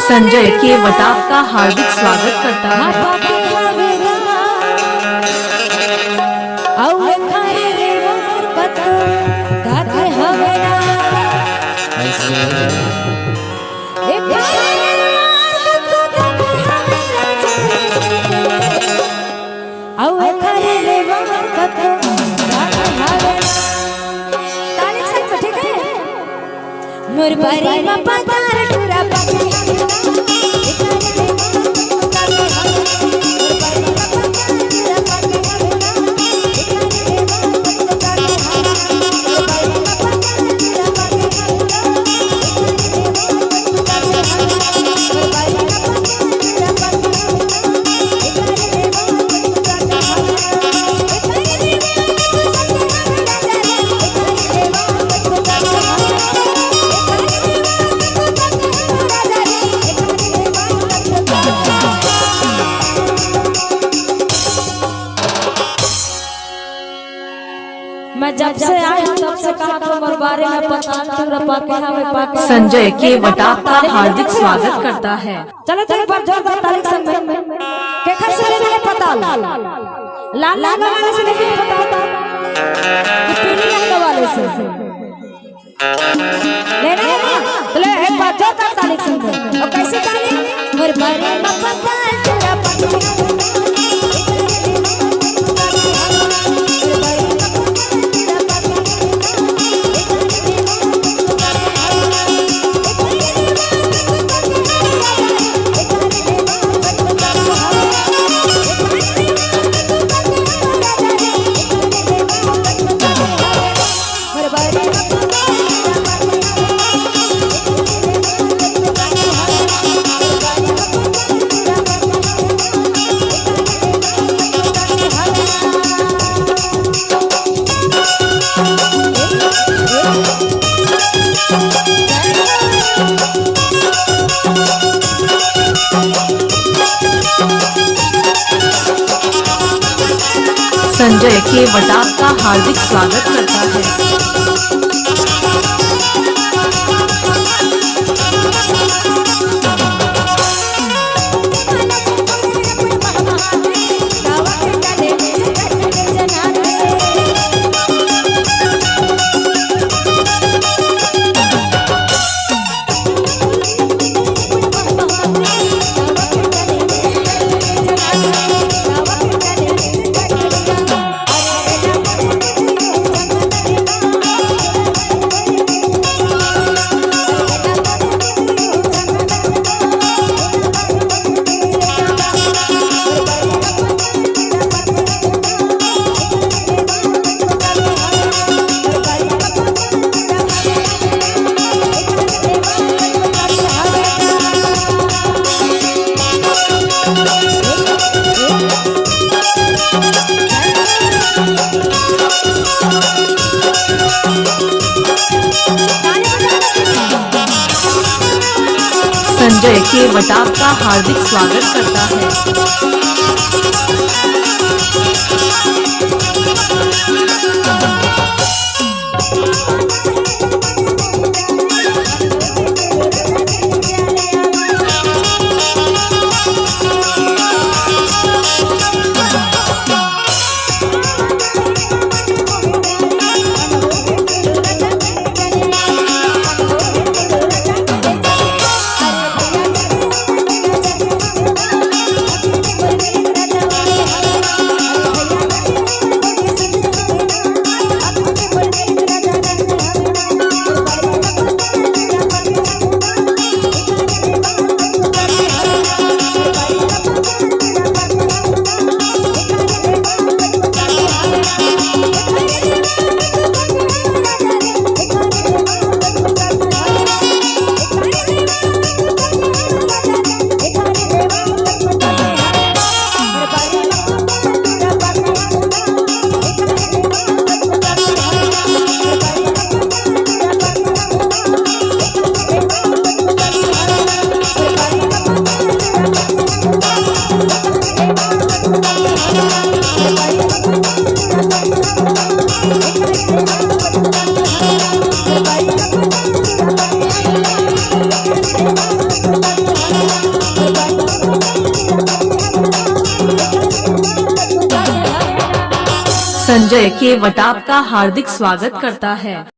संजय के वटाव का हार्दिक स्वागत करता है। मोर बारी में पतार टूरा मैं जब से आया तब से कहा तुम्हारे बारे में पता संजय के वटाव का हार्दिक स्वागत करता है। चलो चलो पर जोरदार ताली संग में के खर से लेना है पता लाल लाल वाले से नहीं पता पीली रंग वाले से लेना है ना चलो एक बार जोरदार ताली संग में और कैसे ताली मोर बारे में पता तेरा पता संजय के वटाव का हार्दिक स्वागत करता है। संजय के वटाव का हार्दिक स्वागत करता है। संजय के वटाप का हार्दिक स्वागत करता है।